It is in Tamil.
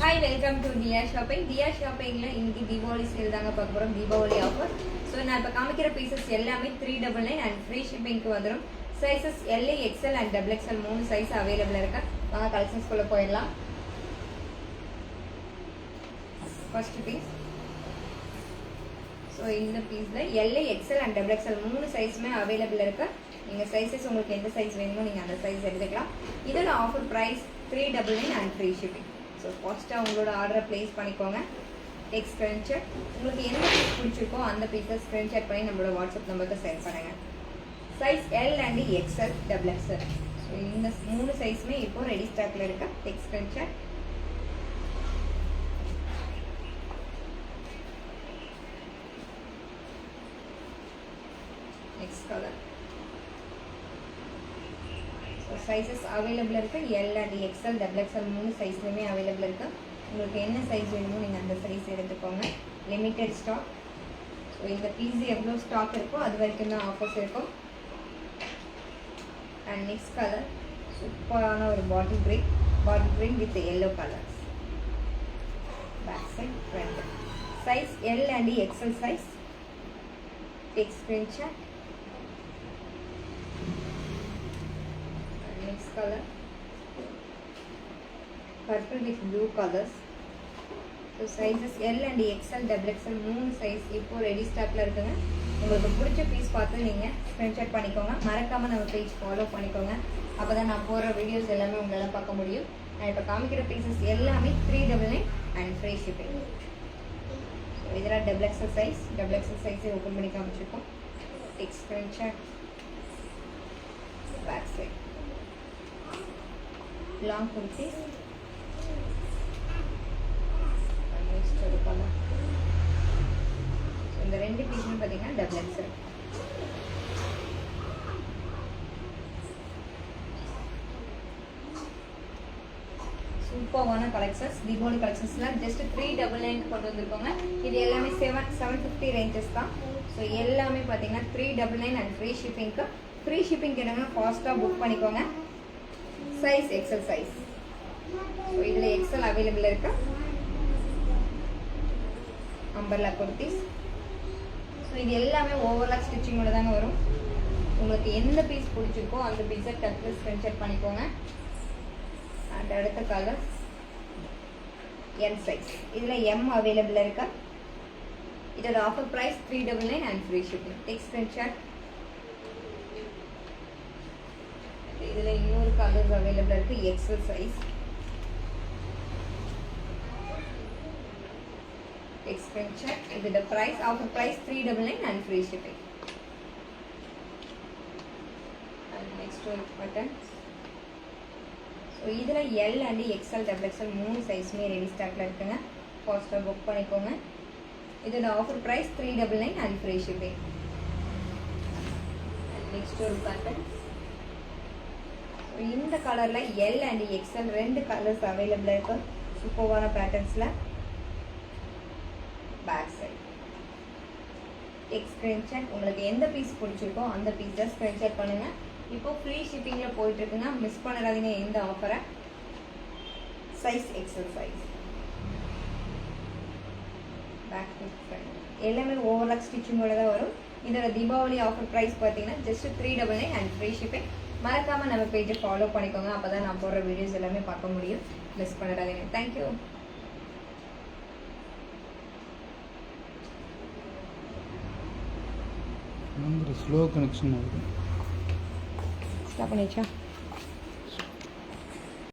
Hi, welcome to Dia Shopping. Dia Shopping la இன்னைக்கு தீபாவளி சேல் தாங்க பார்க்க போறோம். தீபாவளி ஆஃபர். சோ நான் இப்ப காமிக்கிற பீசஸ் எல்லாமே 399 and free shipping க்கு வந்துரும். Sizes LA, XL and XXL மூணு சைஸ் அவேலபிள் இருக்கு. வாங்க கலெக்ஷன்ஸ் குள்ள போயிடலாம். First piece. சோ இந்த பீஸ்ல LA, XL and XXL மூணு சைஸ்மே அவேலபிள் இருக்கு. நீங்க சைஸஸ் உங்களுக்கு எந்த சைஸ் வேணுமோ நீங்க அந்த சைஸ் எடுத்துக்கலாம். இதோட offer price 399 and free shipping. So ஃபஸ்ட்டாக உங்களோட ஆர்டரை ப்ளேஸ் பண்ணிக்கோங்க. Take screenshot. உங்களுக்கு எந்த பீஸ் பிடிச்சிருக்கோ அந்த பீஸை ஸ்க்ரீன்ஷாட் பண்ணி நம்மளோட வாட்ஸ்அப் நம்பருக்கு சென்ட் பண்ணுங்கள். Size L and XL XXL. So இந்த மூணு சைஸுமே இப்போ ரெடி ஸ்டாக்கில் இருக்கா. Take screenshot. Next colour. Sizes available இருக்குது. எல் அண்ட் எக்ஸ்எல் XXL மூணு சைஸ்லையுமே அவைலபிள் இருக்குது. உங்களுக்கு என்ன சைஸ் வேணுமோ நீங்கள் அந்த சைஸ் எடுத்துக்கோங்க. Limited stock. ஸோ இந்த பீஸ் எவ்வளோ ஸ்டாக் இருக்கோ அது வரைக்கும் தான் ஆஃபர்ஸ் இருக்கும். அண்ட் நெக்ஸ்ட் கலர் சூப்பரான ஒரு bottle green with yellow colours. Back side front. Size L and XL size. Take screenshot. Next color, purple with blue colors. So sizes L and XL XXL மூணு சைஸ் இப்போ ரெடி ஸ்டாக்ல இருக்குங்க. உங்களுக்கு பிடிச்ச பீஸ் பார்த்து நீங்கள் ஸ்க்ரீன்ஷாட் பண்ணிக்கோங்க. மறக்காமல் நம்ம பேஜ் ஃபாலோ பண்ணிக்கோங்க. அப்போ தான் நான் போகிற வீடியோஸ் எல்லாமே உங்களால் பார்க்க முடியும். நான் இப்போ காமிக்கிற பீசஸ் எல்லாமே 399 அண்ட் ஃப்ரீ ஷிப்பிங். ஸோ இதெல்லாம் XXL சைஸை ஓப்பன் பண்ணி காமிச்சிருக்கோம். Take screenshot. Back side long kurtis. Next ஒரு கலர். இந்த ரெண்டு பீஸும் பார்த்தீங்கன்னா XXL. சூப்பரான கலெக்ஷன்ஸ். தீபாவளி கலெக்ஷன்ஸ்லாம் ஜஸ்ட் 399 கொண்டு வந்திருக்கோங்க. இது எல்லாமே 750 ரேஞ்சஸ் தான். ஸோ எல்லாமே பார்த்தீங்கன்னா 399 அண்ட் ஃப்ரீ ஷிப்பிங்க்கு. ஃப்ரீ ஷிப்பிங் கேட்டாங்கன்னா ஃபாஸ்ட்டாக புக் பண்ணிக்கோங்க. Size XL size. ஸோ இதில் எக்ஸல் அவைலபிள் இருக்கு. அம்பர்லா குர்த்திஸ். ஸோ இது எல்லாமே ஓவர்லாக் ஸ்டிச்சிங்கோட தாங்க வரும். உங்களுக்கு எந்த பீஸ் பிடிச்சிருக்கோ அந்த பீஸை டக்குனு ஸ்க்ரீன்ஷாட் பண்ணிக்கோங்க. அண்ட் அடுத்த கலர் எல் சைஸ். இதில் எம் அவைலபிள் இருக்கா. இதோட offer price 399 and free shipping. Take screenshot. இதில் இன்னொரு கலர்ஸ் அவைலபிள் இருக்கு. XL size. ஸ்க்ரீன்ஷாட். இதோட price offer price 399 and free shipping. Next ஒரு பட்டன். ஸோ இதில் எல் அண்ட் எக்ஸ்எல் XXL மூணு சைஸுமே ரெடி ஸ்டாக்ல இருக்குங்க. ஃபாஸ்ட்டாக புக் பண்ணிக்கோங்க. இதோட offer price 399 and free shipping. Next ஒரு பட்டன். இந்த கலரில் எல் அண்ட் எக்ஸ்எல் ரெண்டு கலர்ஸ் அவைலபிளாக இருக்கும். சூப்பரான பேட்டர்ன்ஸில். Back side. Take screenshot. உங்களுக்கு எந்த பீஸ் பிடிச்சிருக்கோ அந்த பீஸை ஸ்க்ரீன்ஷாட் பண்ணுங்கள். இப்போ ஃப்ரீ ஷிப்பிங்கில் போயிட்டுருக்குங்க. மிஸ் பண்ணிடாதீங்க இந்த ஆஃபரை. Size XL size. Back front எல்லாமே ஓவர்லாக் ஸ்டிச்சிங்கோட தான் வரும். இதோட தீபாவளி ஆஃபர் ப்ரைஸ் பார்த்தீங்கன்னா ஜஸ்ட் 399 அண்ட் ஃப்ரீ ஷிப்பிங். மறக்காமல் நம்ம பேஜை ஃபாலோ பண்ணிக்கோங்க. அப்போ தான் நான் போடுற வீடியோஸ் எல்லாமே பார்க்க முடியும். மிஸ் பண்ணிடாதீங்க. தேங்க்யூ. ஸ்லோ கனெக்ஷன் ஆகுது. ஸ்டாப் பண்ணிச்சா?